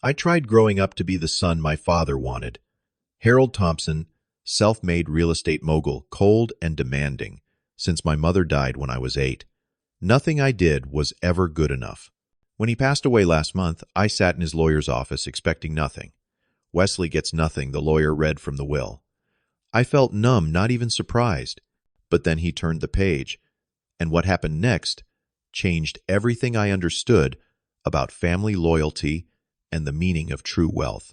I tried growing up to be the son my father wanted. Harold Thompson, self-made real estate mogul, cold and demanding, since my mother died when I was 8. Nothing I did was ever good enough. When he passed away last month, I sat in his lawyer's office expecting nothing. Wesley gets nothing, the lawyer read from the will. I felt numb, not even surprised. But then he turned the page, and what happened next changed everything I understood about family loyalty and the meaning of true wealth.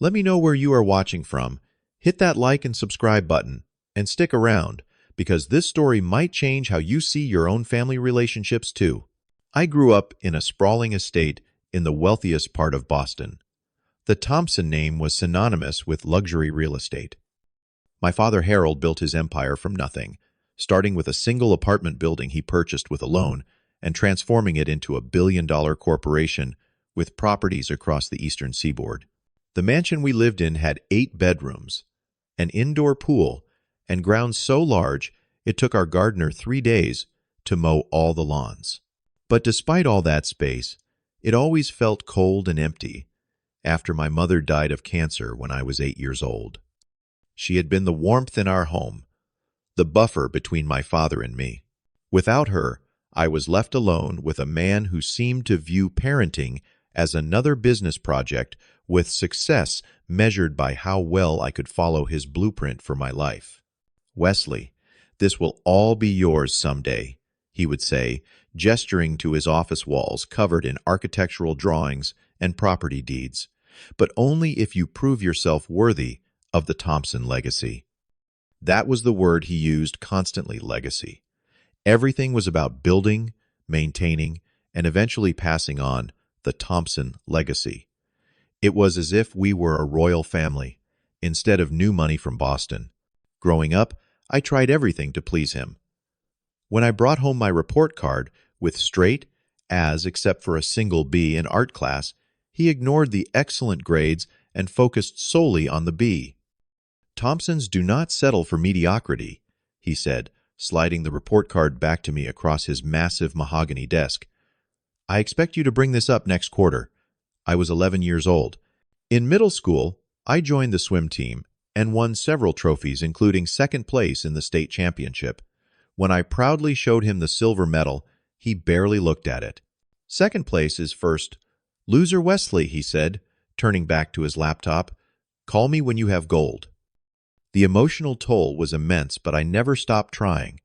Let me know where you are watching from. Hit that like and subscribe button, and stick around, because this story might change how you see your own family relationships too. I grew up in a sprawling estate in the wealthiest part of Boston. The Thompson name was synonymous with luxury real estate. My father Harold built his empire from nothing, starting with a single apartment building he purchased with a loan and transforming it into a billion-dollar corporation with properties across the eastern seaboard. The mansion we lived in had 8 bedrooms, an indoor pool, and grounds so large it took our gardener 3 days to mow all the lawns. But despite all that space, it always felt cold and empty after my mother died of cancer when I was 8 years old. She had been the warmth in our home, the buffer between my father and me. Without her, I was left alone with a man who seemed to view parenting as another business project with success measured by how well I could follow his blueprint for my life. "Wesley, this will all be yours someday," he would say, gesturing to his office walls covered in architectural drawings and property deeds, "but only if you prove yourself worthy of the Thompson legacy." That was the word he used constantly, legacy. Everything was about building, maintaining, and eventually passing on the Thompson legacy. It was as if we were a royal family, instead of new money from Boston. Growing up, I tried everything to please him. When I brought home my report card with straight A's except for a single B in art class, he ignored the excellent grades and focused solely on the B. "Thompsons do not settle for mediocrity," he said, sliding the report card back to me across his massive mahogany desk. "I expect you to bring this up next quarter." I was 11 years old. In middle school, I joined the swim team and won several trophies, including second place in the state championship. When I proudly showed him the silver medal, he barely looked at it. "Second place is first. Loser Wesley," he said, turning back to his laptop. "Call me when you have gold." The emotional toll was immense, but I never stopped trying.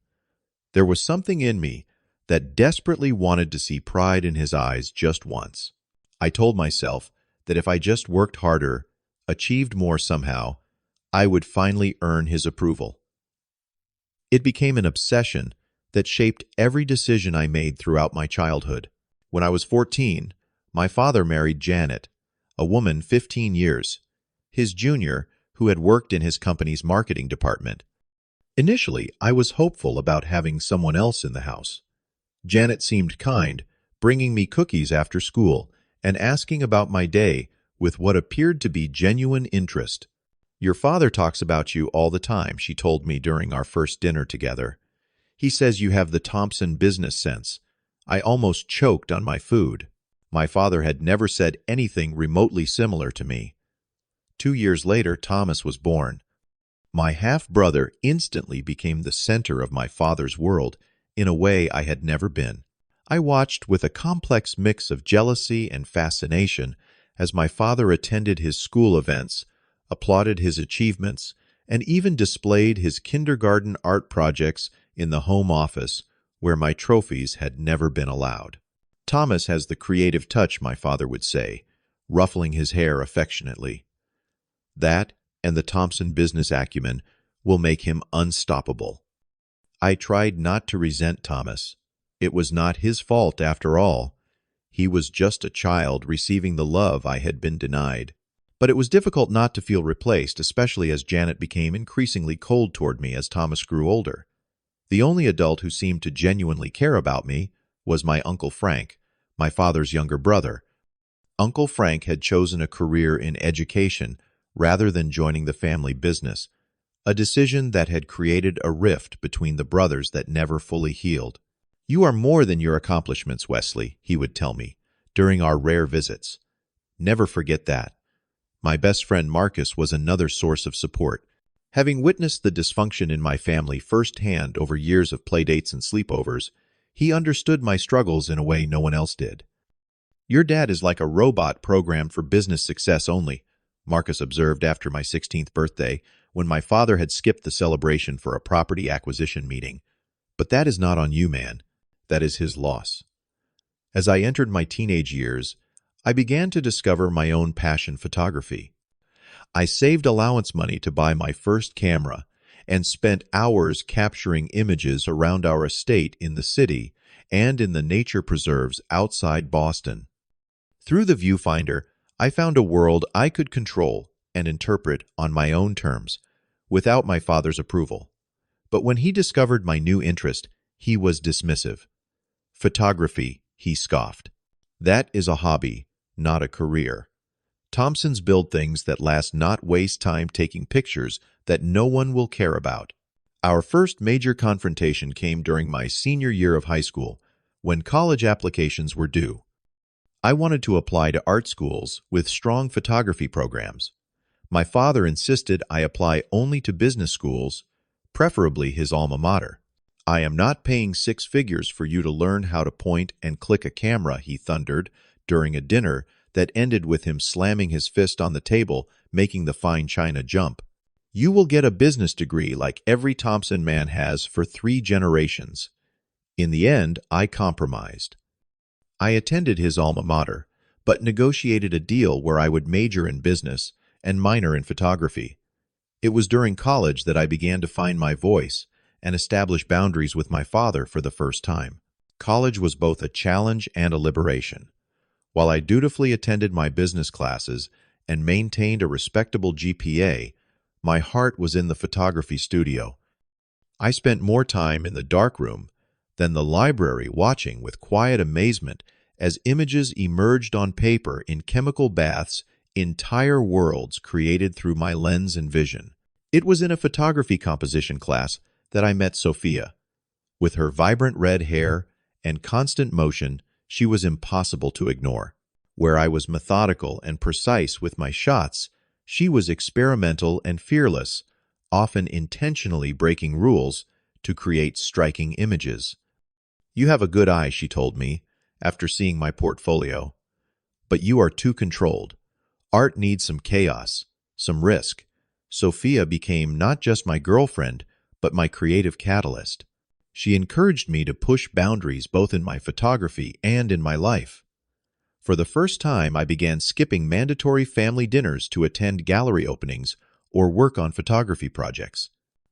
There was something in me that desperately wanted to see pride in his eyes just once. I told myself that if I just worked harder, achieved more somehow, I would finally earn his approval. It became an obsession that shaped every decision I made throughout my childhood. When I was 14, my father married Janet, a woman 15 years, his junior, who had worked in his company's marketing department. Initially, I was hopeful about having someone else in the house. Janet seemed kind, bringing me cookies after school and asking about my day with what appeared to be genuine interest. "Your father talks about you all the time," she told me during our first dinner together. "He says you have the Thompson business sense." I almost choked on my food. My father had never said anything remotely similar to me. 2 years later, Thomas was born. My half-brother instantly became the center of my father's world in a way I had never been. I watched with a complex mix of jealousy and fascination as my father attended his school events, applauded his achievements, and even displayed his kindergarten art projects in the home office, where my trophies had never been allowed. "Thomas has the creative touch," my father would say, ruffling his hair affectionately. "That and the Thompson business acumen will make him unstoppable." I tried not to resent Thomas. It was not his fault after all. He was just a child receiving the love I had been denied. But it was difficult not to feel replaced, especially as Janet became increasingly cold toward me as Thomas grew older. The only adult who seemed to genuinely care about me was my Uncle Frank, my father's younger brother. Uncle Frank had chosen a career in education rather than joining the family business, a decision that had created a rift between the brothers that never fully healed. "You are more than your accomplishments, Wesley," he would tell me during our rare visits. Never forget that. My best friend Marcus was another source of support. Having witnessed the dysfunction in my family firsthand over years of playdates and sleepovers, he understood my struggles in a way no one else did. "Your dad is like a robot programmed for business success only," Marcus observed after my 16th birthday, when my father had skipped the celebration for a property acquisition meeting. "But that is not on you, man. That is his loss." As I entered my teenage years, I began to discover my own passion: photography. I saved allowance money to buy my first camera and spent hours capturing images around our estate in the city and in the nature preserves outside Boston. Through the viewfinder, I found a world I could control and interpret on my own terms, without my father's approval. But when he discovered my new interest, he was dismissive. "Photography," he scoffed. "That is a hobby, not a career. Thompsons build things that last, not waste time taking pictures that no one will care about." Our first major confrontation came during my senior year of high school, when college applications were due. I wanted to apply to art schools with strong photography programs. My father insisted I apply only to business schools, preferably his alma mater. "I am not paying 6 figures for you to learn how to point and click a camera," he thundered during a dinner that ended with him slamming his fist on the table, making the fine china jump. "You will get a business degree like every Thompson man has for 3 generations. In the end, I compromised. I attended his alma mater, but negotiated a deal where I would major in business and minor in photography. It was during college that I began to find my voice and establish boundaries with my father for the first time. College was both a challenge and a liberation. While I dutifully attended my business classes and maintained a respectable GPA, my heart was in the photography studio. I spent more time in the darkroom than the library, watching with quiet amazement as images emerged on paper in chemical baths, entire worlds created through my lens and vision. It was in a photography composition class that I met Sophia. With her vibrant red hair and constant motion, she was impossible to ignore. Where I was methodical and precise with my shots, she was experimental and fearless, often intentionally breaking rules to create striking images. "You have a good eye," she told me, after seeing my portfolio. "But you are too controlled. Art needs some chaos, some risk." Sophia became not just my girlfriend, but my creative catalyst. She encouraged me to push boundaries both in my photography and in my life. For the first time, I began skipping mandatory family dinners to attend gallery openings or work on photography projects.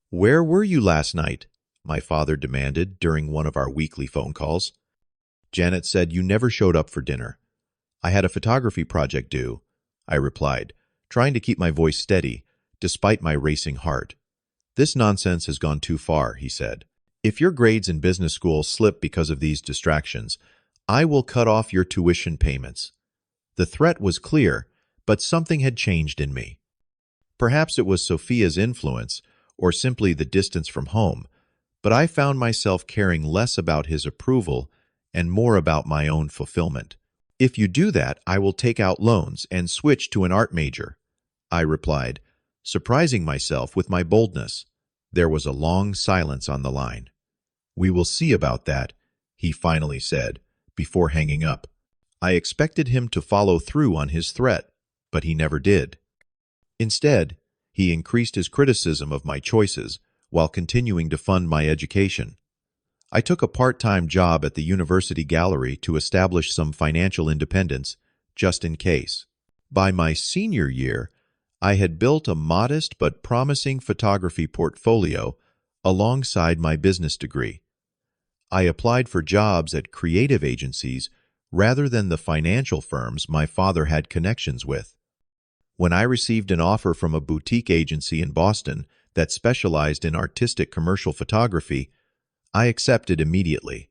"Where were you last night?" my father demanded during one of our weekly phone calls. "Janet said you never showed up for dinner." "I had a photography project due," I replied, trying to keep my voice steady despite my racing heart. "This nonsense has gone too far," he said. "If your grades in business school slip because of these distractions, I will cut off your tuition payments." The threat was clear, but something had changed in me. Perhaps it was Sophia's influence, or simply the distance from home, but I found myself caring less about his approval and more about my own fulfillment. "If you do that, I will take out loans and switch to an art major," I replied, surprising myself with my boldness. There was a long silence on the line. "We will see about that," he finally said, before hanging up. I expected him to follow through on his threat, but he never did. Instead, he increased his criticism of my choices while continuing to fund my education. I took a part-time job at the university gallery to establish some financial independence, just in case. By my senior year, I had built a modest but promising photography portfolio alongside my business degree. I applied for jobs at creative agencies rather than the financial firms my father had connections with. When I received an offer from a boutique agency in Boston that specialized in artistic commercial photography, I accepted immediately.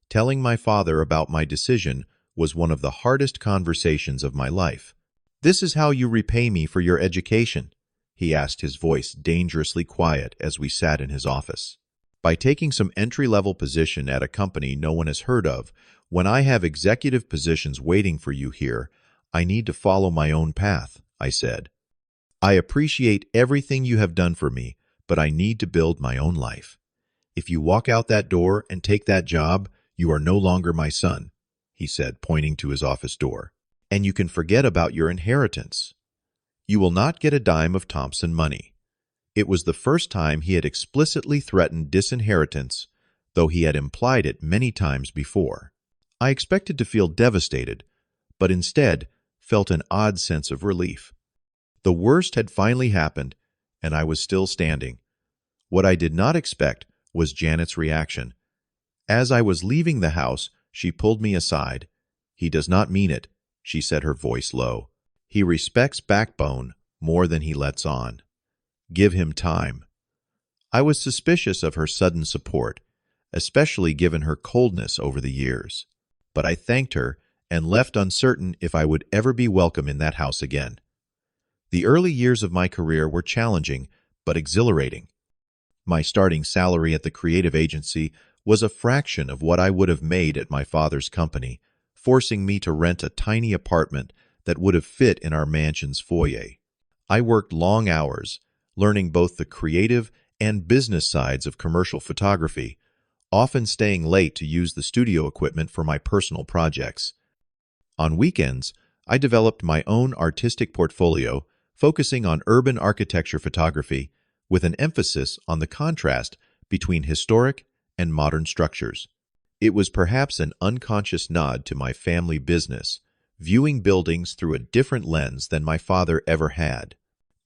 Telling my father about my decision was one of the hardest conversations of my life. "This is how you repay me for your education?" he asked, his voice dangerously quiet as we sat in his office. "By taking some entry-level position at a company no one has heard of, when I have executive positions waiting for you here, I need to follow my own path, I said. I appreciate everything you have done for me, but I need to build my own life. If you walk out that door and take that job, you are no longer my son, he said, pointing to his office door. And you can forget about your inheritance. You will not get a dime of Thompson money. It was the first time he had explicitly threatened disinheritance, though he had implied it many times before. I expected to feel devastated, but instead felt an odd sense of relief. The worst had finally happened, and I was still standing. What I did not expect was Janet's reaction. As I was leaving the house, she pulled me aside. "He does not mean it," she said, her voice low. "He respects backbone more than he lets on. Give him time." I was suspicious of her sudden support, especially given her coldness over the years. But I thanked her and left uncertain if I would ever be welcome in that house again. The early years of my career were challenging but exhilarating. My starting salary at the creative agency was a fraction of what I would have made at my father's company, forcing me to rent a tiny apartment that would have fit in our mansion's foyer. I worked long hours, learning both the creative and business sides of commercial photography, often staying late to use the studio equipment for my personal projects. On weekends, I developed my own artistic portfolio, focusing on urban architecture photography, with an emphasis on the contrast between historic and modern structures. It was perhaps an unconscious nod to my family business, viewing buildings through a different lens than my father ever had.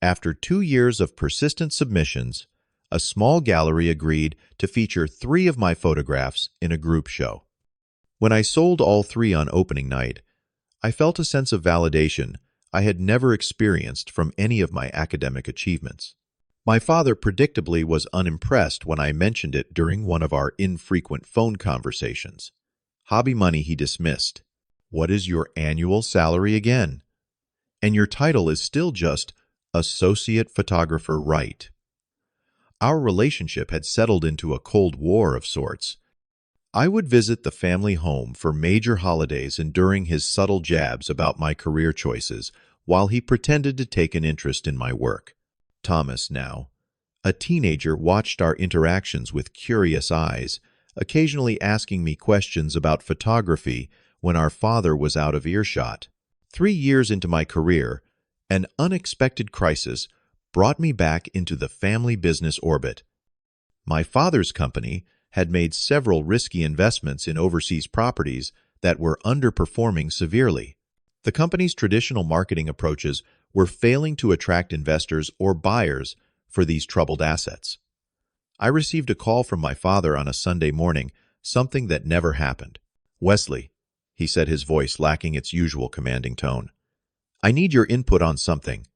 After 2 years of persistent submissions, a small gallery agreed to feature 3 of my photographs in a group show. When I sold all 3 on opening night, I felt a sense of validation I had never experienced from any of my academic achievements. My father predictably was unimpressed when I mentioned it during one of our infrequent phone conversations. Hobby money he dismissed. "What is your annual salary again? And your title is still just Associate Photographer, right?" Our relationship had settled into a cold war of sorts. I would visit the family home for major holidays, enduring his subtle jabs about my career choices while he pretended to take an interest in my work. Thomas, now a teenager, watched our interactions with curious eyes, occasionally asking me questions about photography when our father was out of earshot. 3 years into my career, an unexpected crisis brought me back into the family business orbit. My father's company had made several risky investments in overseas properties that were underperforming severely. The company's traditional marketing approaches were failing to attract investors or buyers for these troubled assets. I received a call from my father on a Sunday morning, something that never happened. "Wesley," he said, his voice lacking its usual commanding tone, "I need your input on something."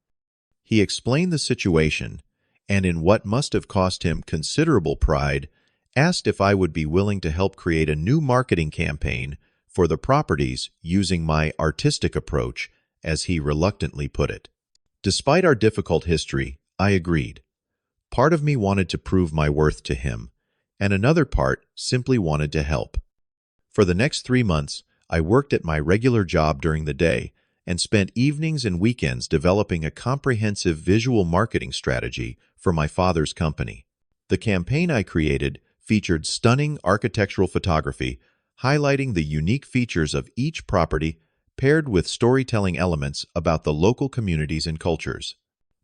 He explained the situation, and in what must have cost him considerable pride, asked if I would be willing to help create a new marketing campaign for the properties using my artistic approach, as he reluctantly put it. Despite our difficult history, I agreed. Part of me wanted to prove my worth to him, and another part simply wanted to help. For the next 3 months, I worked at my regular job during the day and spent evenings and weekends developing a comprehensive visual marketing strategy for my father's company. The campaign I created featured stunning architectural photography, highlighting the unique features of each property, paired with storytelling elements about the local communities and cultures.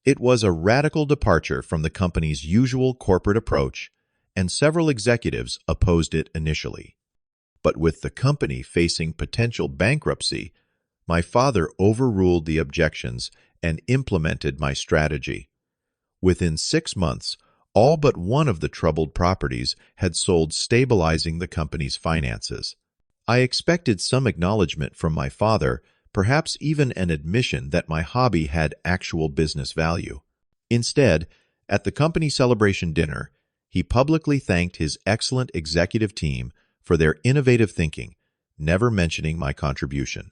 It was a radical departure from the company's usual corporate approach, and several executives opposed it initially. But with the company facing potential bankruptcy, my father overruled the objections and implemented my strategy. Within 6 months, all but one of the troubled properties had sold, stabilizing the company's finances. I expected some acknowledgement from my father, perhaps even an admission that my hobby had actual business value. Instead, at the company celebration dinner, he publicly thanked his excellent executive team for their innovative thinking, never mentioning my contribution.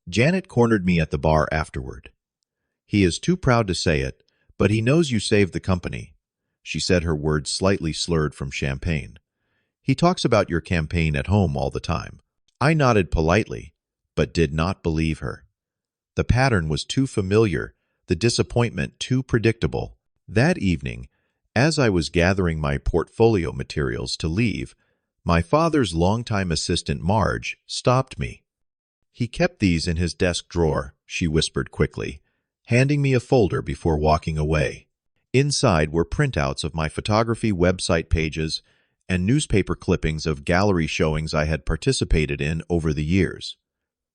Janet cornered me at the bar afterward. "He is too proud to say it, but he knows you saved the company," she said, her words slightly slurred from champagne. "He talks about your campaign at home all the time." I nodded politely, but did not believe her. The pattern was too familiar, the disappointment too predictable. That evening, as I was gathering my portfolio materials to leave, my father's longtime assistant Marge stopped me. "He kept these in his desk drawer," she whispered quickly, handing me a folder before walking away. Inside were printouts of my photography website pages and newspaper clippings of gallery showings I had participated in over the years.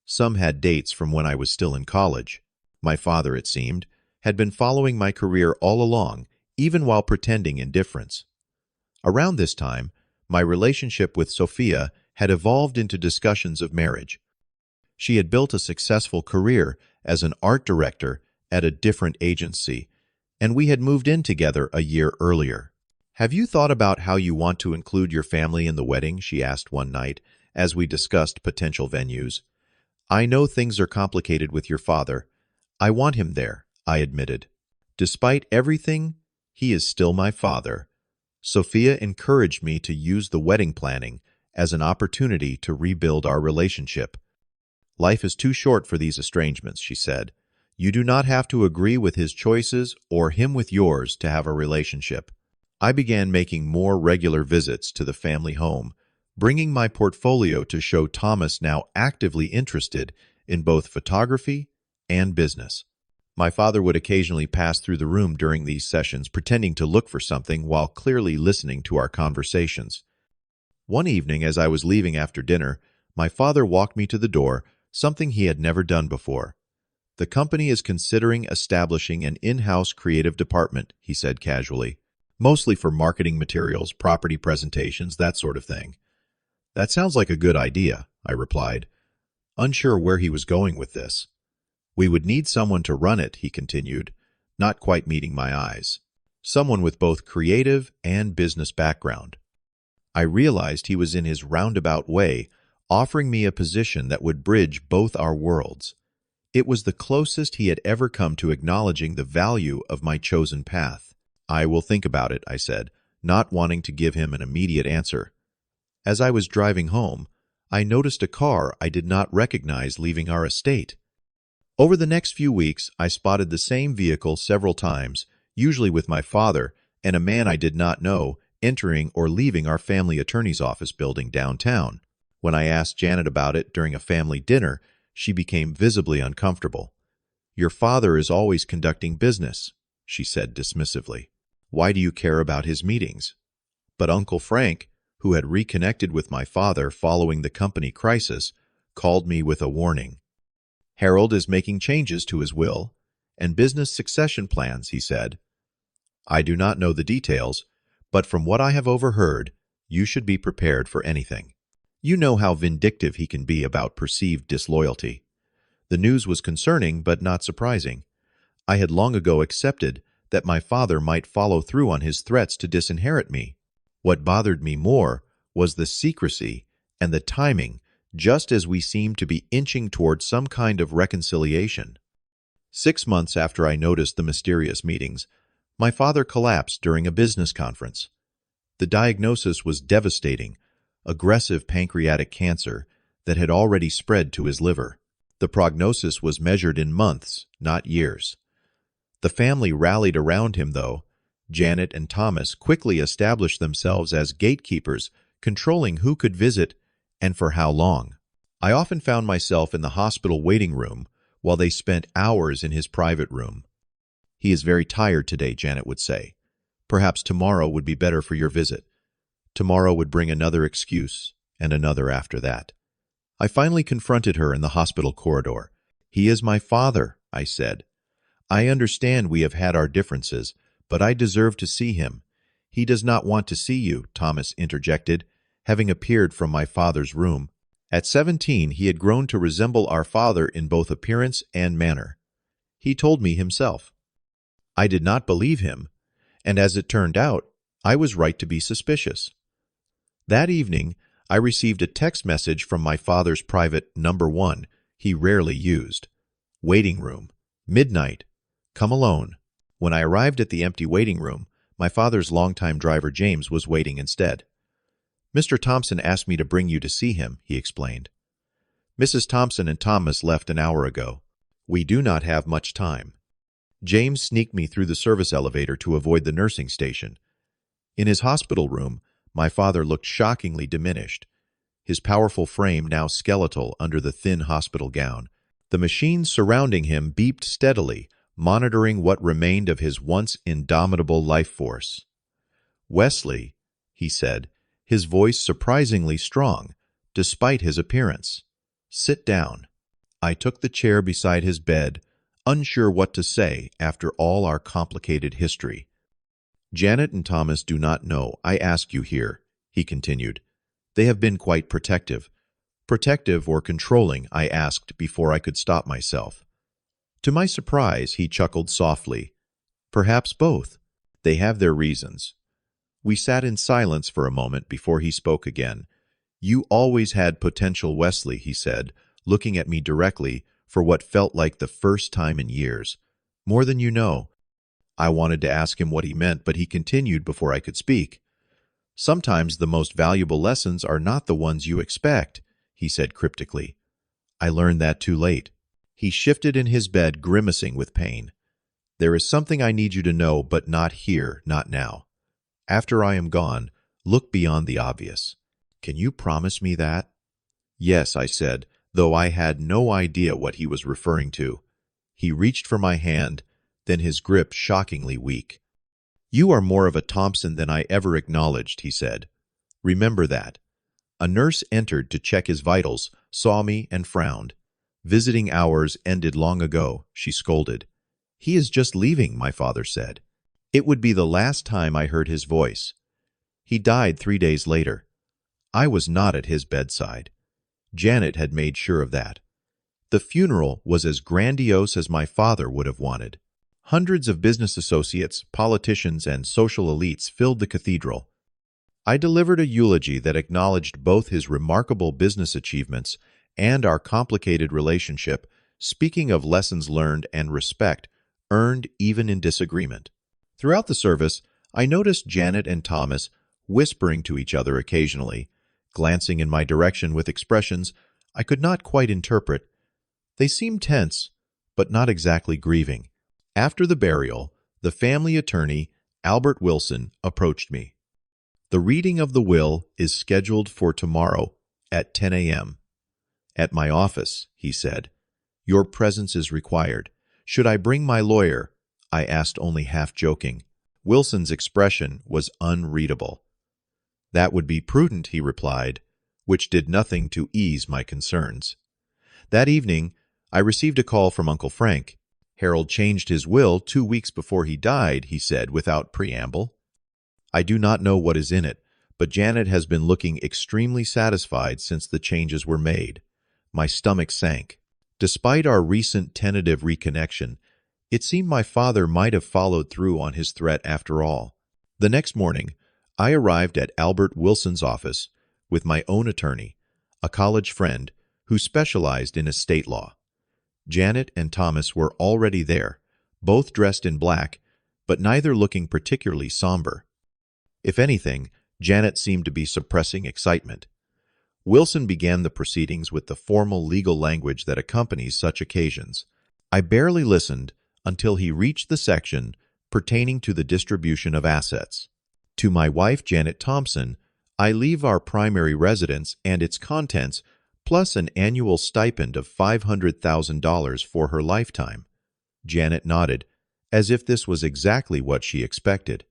Some had dates from when I was still in college. My father, it seemed, had been following my career all along, even while pretending indifference. Around this time, my relationship with Sophia had evolved into discussions of marriage. She had built a successful career as an art director at a different agency, and we had moved in together a year earlier. "Have you thought about how you want to include your family in the wedding?" she asked one night, as we discussed potential venues. "I know things are complicated with your father. I want him there," I admitted. "Despite everything, he is still my father." Sophia encouraged me to use the wedding planning as an opportunity to rebuild our relationship. "Life is too short for these estrangements," she said. "You do not have to agree with his choices or him with yours to have a relationship." I began making more regular visits to the family home, bringing my portfolio to show Thomas now actively interested in both photography and business. My father would occasionally pass through the room during these sessions, pretending to look for something while clearly listening to our conversations. One evening, as I was leaving after dinner, my father walked me to the door, something he had never done before. "The company is considering establishing an in-house creative department," he said casually, "mostly for marketing materials, property presentations, that sort of thing." "That sounds like a good idea," I replied, unsure where he was going with this. "We would need someone to run it," he continued, not quite meeting my eyes. "Someone with both creative and business background." I realized he was in his roundabout way offering me a position that would bridge both our worlds. It was the closest he had ever come to acknowledging the value of my chosen path. "I will think about it," I said, not wanting to give him an immediate answer. As I was driving home, I noticed a car I did not recognize leaving our estate. Over the next few weeks, I spotted the same vehicle several times, usually with my father and a man I did not know, entering or leaving our family attorney's office building downtown. When I asked Janet about it during a family dinner, she became visibly uncomfortable. "Your father is always conducting business," she said dismissively. "Why do you care about his meetings?" But Uncle Frank, who had reconnected with my father following the company crisis, called me with a warning. "Harold is making changes to his will and business succession plans," he said. "I do not know the details, but from what I have overheard, you should be prepared for anything. You know how vindictive he can be about perceived disloyalty." The news was concerning but not surprising. I had long ago accepted that my father might follow through on his threats to disinherit me. What bothered me more was the secrecy and the timing, just as we seemed to be inching toward some kind of reconciliation. 6 months after I noticed the mysterious meetings, my father collapsed during a business conference. The diagnosis was devastating: aggressive pancreatic cancer that had already spread to his liver. The prognosis was measured in months, not years. The family rallied around him, though. Janet and Thomas quickly established themselves as gatekeepers, controlling who could visit and for how long. I often found myself in the hospital waiting room while they spent hours in his private room. "He is very tired today," Janet would say. "Perhaps tomorrow would be better for your visit." Tomorrow would bring another excuse, and another after that. I finally confronted her in the hospital corridor. "He is my father," I said. "I understand we have had our differences, but I deserve to see him." "He does not want to see you," Thomas interjected, having appeared from my father's room. At 17, he had grown to resemble our father in both appearance and manner. He told me himself. I did not believe him, and as it turned out, I was right to be suspicious. That evening, I received a text message from my father's private number 1 he rarely used. "Waiting room. Midnight. Come alone." When I arrived at the empty waiting room, my father's longtime driver James was waiting instead. "Mr. Thompson asked me to bring you to see him," he explained. "Mrs. Thompson and Thomas left an hour ago." We do not have much time. James sneaked me through the service elevator to avoid the nursing station. In his hospital room, my father looked shockingly diminished, his powerful frame now skeletal under the thin hospital gown. The machines surrounding him beeped steadily, monitoring what remained of his once indomitable life force. "Wesley," he said, his voice surprisingly strong, despite his appearance. "Sit down." I took the chair beside his bed, unsure what to say after all our complicated history. "Janet and Thomas do not know I ask you here," he continued. "They have been quite protective. Protective or controlling, I asked before I could stop myself. To my surprise, he chuckled softly. "Perhaps both. They have their reasons." We sat in silence for a moment before he spoke again. "You always had potential, Wesley," he said, looking at me directly for what felt like the first time in years. "More than you know." I wanted to ask him what he meant, but he continued before I could speak. "Sometimes the most valuable lessons are not the ones you expect," he said cryptically. I learned that too late. He shifted in his bed, grimacing with pain. "There is something I need you to know, but not here, not now. After I am gone, look beyond the obvious. Can you promise me that?" "Yes," I said, though I had no idea what he was referring to. He reached for my hand, then his grip shockingly weak. "You are more of a Thompson than I ever acknowledged," he said. "Remember that." A nurse entered to check his vitals, saw me, and frowned. "Visiting hours ended long ago," she scolded. "He is just leaving," my father said. It would be the last time I heard his voice. He died 3 days later. I was not at his bedside. Janet had made sure of that. The funeral was as grandiose as my father would have wanted. Hundreds of business associates, politicians, and social elites filled the cathedral. I delivered a eulogy that acknowledged both his remarkable business achievements and our complicated relationship, speaking of lessons learned and respect earned even in disagreement. Throughout the service, I noticed Janet and Thomas whispering to each other occasionally, glancing in my direction with expressions I could not quite interpret. They seemed tense, but not exactly grieving. After the burial, the family attorney, Albert Wilson, approached me. "The reading of the will is scheduled for tomorrow at 10 a.m. "At my office," he said. "Your presence is required. Should I bring my lawyer?" I asked, only half joking. Wilson's expression was unreadable. "That would be prudent," he replied, which did nothing to ease my concerns. That evening, I received a call from Uncle Frank. "Harold changed his will 2 weeks before he died," he said without preamble. "I do not know what is in it, but Janet has been looking extremely satisfied since the changes were made." My stomach sank. Despite our recent tentative reconnection, it seemed my father might have followed through on his threat after all. The next morning, I arrived at Albert Wilson's office with my own attorney, a college friend who specialized in estate law. Janet and Thomas were already there, both dressed in black, but neither looking particularly somber. If anything, Janet seemed to be suppressing excitement. Wilson began the proceedings with the formal legal language that accompanies such occasions. I barely listened until he reached the section pertaining to the distribution of assets. "To my wife, Janet Thompson, I leave our primary residence and its contents, plus an annual stipend of $500,000 for her lifetime." Janet nodded, as if this was exactly what she expected.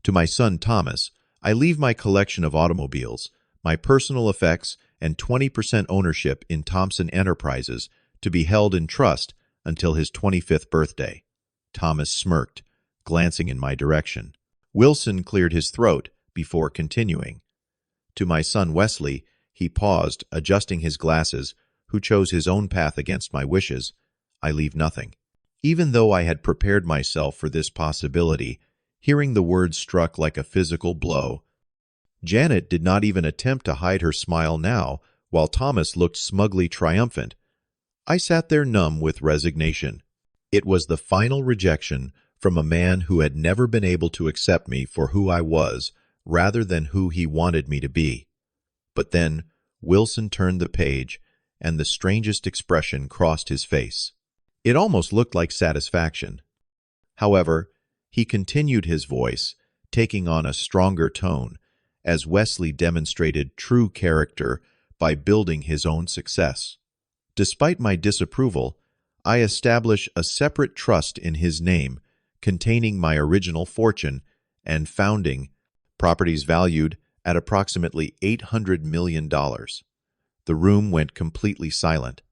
"To my son Thomas, I leave my collection of automobiles, my personal effects, and 20% ownership in Thompson Enterprises to be held in trust until his 25th birthday." Thomas smirked, glancing in my direction. Wilson cleared his throat before continuing. "To my son Wesley," he paused, adjusting his glasses, who chose his own path against my wishes, "I leave nothing." Even though I had prepared myself for this possibility, hearing the words struck like a physical blow. Janet did not even attempt to hide her smile now, while Thomas looked smugly triumphant. I sat there numb with resignation. It was the final rejection from a man who had never been able to accept me for who I was, rather than who he wanted me to be. But then Wilson turned the page, and the strangest expression crossed his face. It almost looked like satisfaction. However, he continued his voice, taking on a stronger tone, as Wesley demonstrated true character by building his own success. Despite my disapproval, I established a separate trust in his name, containing my original fortune and founding properties valued at approximately $800 million. The room went completely silent.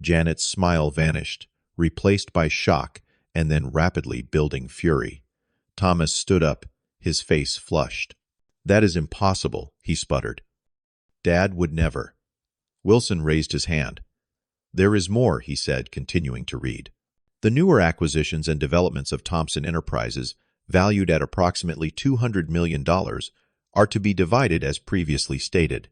Janet's smile vanished, replaced by shock and then rapidly building fury. Thomas stood up, his face flushed. "That is impossible," he sputtered. "Dad would never." Wilson raised his hand. "There is more," he said, continuing to read. "The newer acquisitions and developments of Thompson Enterprises, valued at approximately $200 million, are to be divided as previously stated.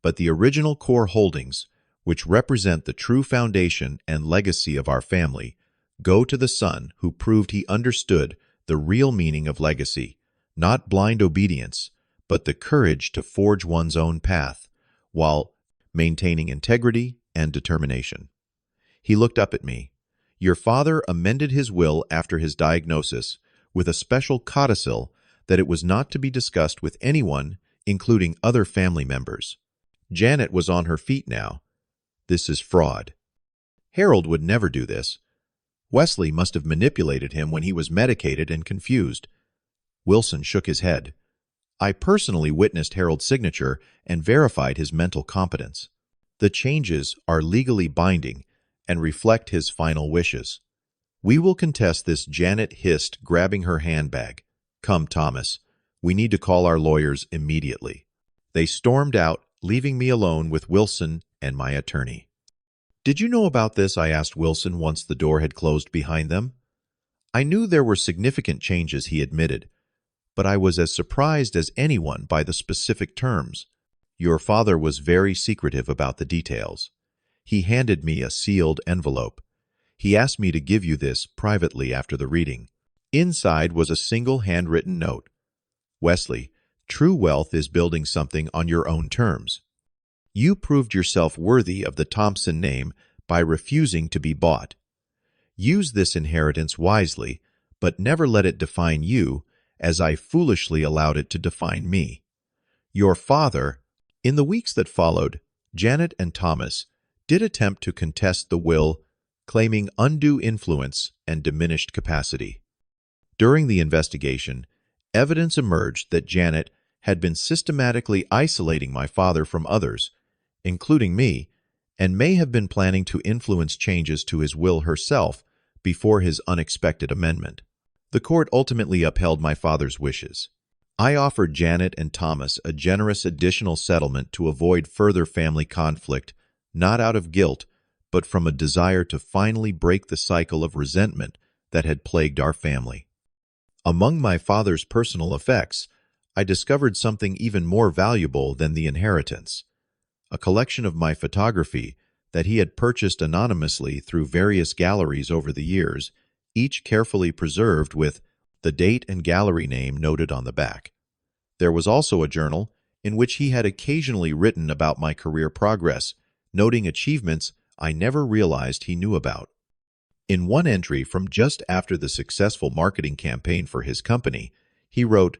But the original core holdings, which represent the true foundation and legacy of our family, go to the son who proved he understood the real meaning of legacy, not blind obedience, but the courage to forge one's own path, while maintaining integrity and determination." He looked up at me. "Your father amended his will after his diagnosis with a special codicil that it was not to be discussed with anyone, including other family members." Janet was on her feet now. "This is fraud. Harold would never do this. Wesley must have manipulated him when he was medicated and confused." Wilson shook his head. "I personally witnessed Harold's signature and verified his mental competence. The changes are legally binding and reflect his final wishes." "We will contest this," Janet hissed, grabbing her handbag. "Come, Thomas. We need to call our lawyers immediately." They stormed out, leaving me alone with Wilson and my attorney. "Did you know about this?" I asked Wilson once the door had closed behind them. "I knew there were significant changes," he admitted, "but I was as surprised as anyone by the specific terms. Your father was very secretive about the details." He handed me a sealed envelope. "He asked me to give you this privately after the reading." Inside was a single handwritten note. "Wesley, true wealth is building something on your own terms. You proved yourself worthy of the Thompson name by refusing to be bought. Use this inheritance wisely, but never let it define you, as I foolishly allowed it to define me. Your father—" In the weeks that followed, Janet and Thomas did attempt to contest the will, claiming undue influence and diminished capacity. During the investigation, evidence emerged that Janet had been systematically isolating my father from others, including me, and may have been planning to influence changes to his will herself before his unexpected amendment. The court ultimately upheld my father's wishes. I offered Janet and Thomas a generous additional settlement to avoid further family conflict, not out of guilt, but from a desire to finally break the cycle of resentment that had plagued our family. Among my father's personal effects, I discovered something even more valuable than the inheritance: a collection of my photography that he had purchased anonymously through various galleries over the years, each carefully preserved with the date and gallery name noted on the back. There was also a journal in which he had occasionally written about my career progress, noting achievements I never realized he knew about. In one entry from just after the successful marketing campaign for his company, he wrote,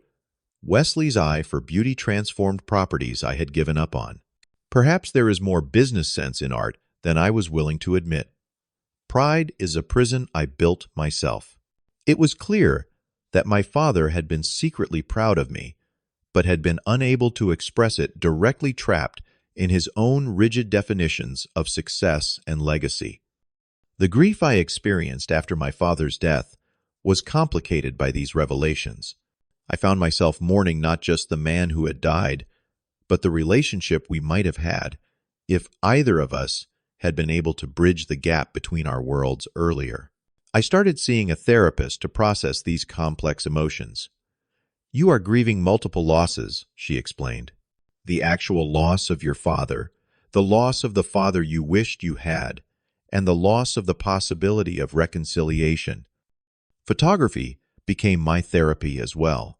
"Wesley's eye for beauty transformed properties I had given up on. Perhaps there is more business sense in art than I was willing to admit. Pride is a prison I built myself." It was clear that my father had been secretly proud of me, but had been unable to express it, directly trapped in his own rigid definitions of success and legacy. The grief I experienced after my father's death was complicated by these revelations. I found myself mourning not just the man who had died, but the relationship we might have had if either of us had been able to bridge the gap between our worlds earlier. I started seeing a therapist to process these complex emotions. "You are grieving multiple losses," she explained. "The actual loss of your father, the loss of the father you wished you had, and the loss of the possibility of reconciliation." Photography became my therapy as well.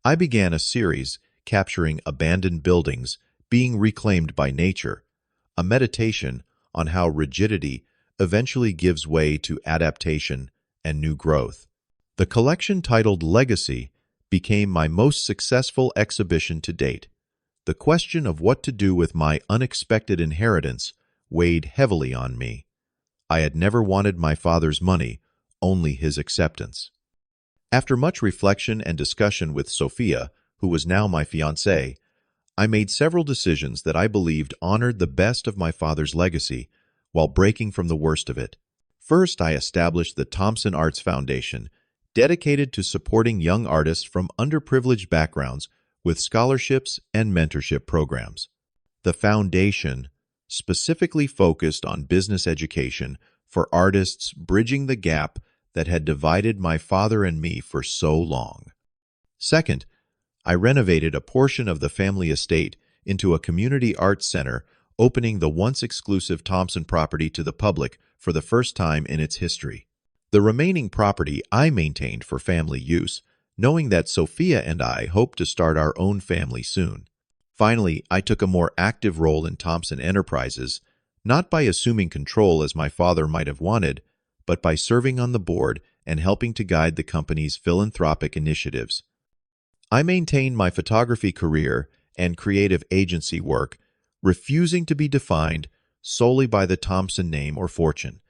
I began a series capturing abandoned buildings being reclaimed by nature, a meditation on how rigidity eventually gives way to adaptation and new growth. The collection titled Legacy became my most successful exhibition to date. The question of what to do with my unexpected inheritance weighed heavily on me. I had never wanted my father's money, only his acceptance. After much reflection and discussion with Sophia, who was now my fiancée, I made several decisions that I believed honored the best of my father's legacy while breaking from the worst of it. First, I established the Thompson Arts Foundation, dedicated to supporting young artists from underprivileged backgrounds with scholarships and mentorship programs. The foundation specifically focused on business education for artists bridging the gap that had divided my father and me for so long. Second, I renovated a portion of the family estate into a community arts center, opening the once exclusive Thompson property to the public for the first time in its history. The remaining property I maintained for family use, knowing that Sophia and I hoped to start our own family soon. Finally, I took a more active role in Thompson Enterprises, not by assuming control as my father might have wanted, but by serving on the board and helping to guide the company's philanthropic initiatives. I maintained my photography career and creative agency work, refusing to be defined solely by the Thompson name or fortune.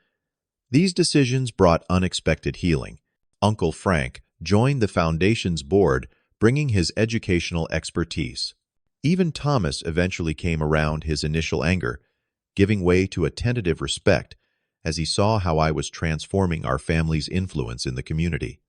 These decisions brought unexpected healing. Uncle Frank joined the foundation's board, bringing his educational expertise. Even Thomas eventually came around his initial anger, giving way to a tentative respect as he saw how I was transforming our family's influence in the community.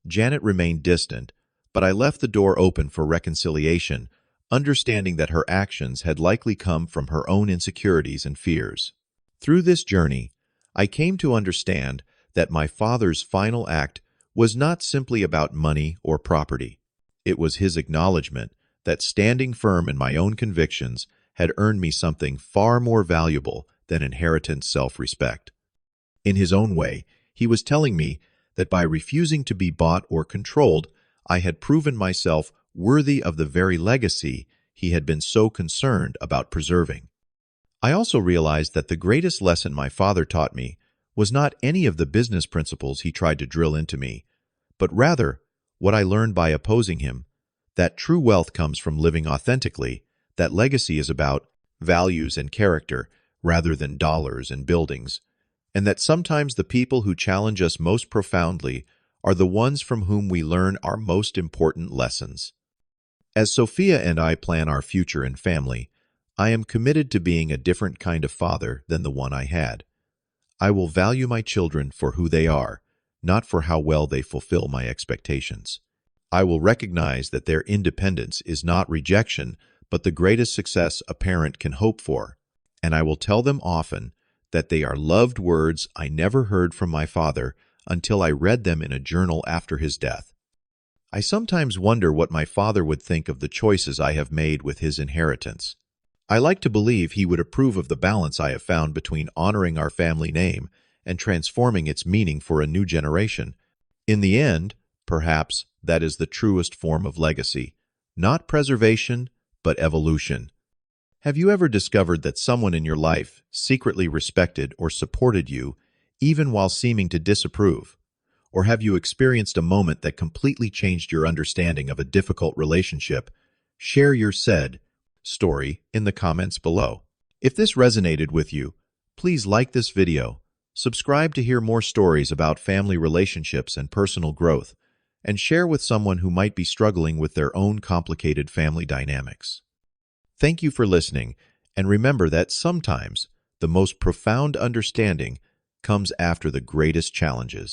Janet remained distant, but I left the door open for reconciliation, understanding that her actions had likely come from her own insecurities and fears. Through this journey, I came to understand that my father's final act was not simply about money or property. It was his acknowledgement that standing firm in my own convictions had earned me something far more valuable than inherited self-respect. In his own way, he was telling me that by refusing to be bought or controlled, I had proven myself worthy of the very legacy he had been so concerned about preserving. I also realized that the greatest lesson my father taught me was not any of the business principles he tried to drill into me, but rather what I learned by opposing him, that true wealth comes from living authentically, that legacy is about values and character rather than dollars and buildings, and that sometimes the people who challenge us most profoundly are the ones from whom we learn our most important lessons. As Sophia and I plan our future and family, I am committed to being a different kind of father than the one I had. I will value my children for who they are, not for how well they fulfill my expectations. I will recognize that their independence is not rejection, but the greatest success a parent can hope for, and I will tell them often that they are loved words I never heard from my father until I read them in a journal after his death. I sometimes wonder what my father would think of the choices I have made with his inheritance. I like to believe he would approve of the balance I have found between honoring our family name and transforming its meaning for a new generation. In the end, perhaps, that is the truest form of legacy, not preservation, but evolution. Have you ever discovered that someone in your life secretly respected or supported you, even while seeming to disapprove? Or have you experienced a moment that completely changed your understanding of a difficult relationship? Share your said story in the comments below. If this resonated with you, please like this video, subscribe to hear more stories about family relationships and personal growth, and share with someone who might be struggling with their own complicated family dynamics. Thank you for listening, and remember that sometimes the most profound understanding comes after the greatest challenges.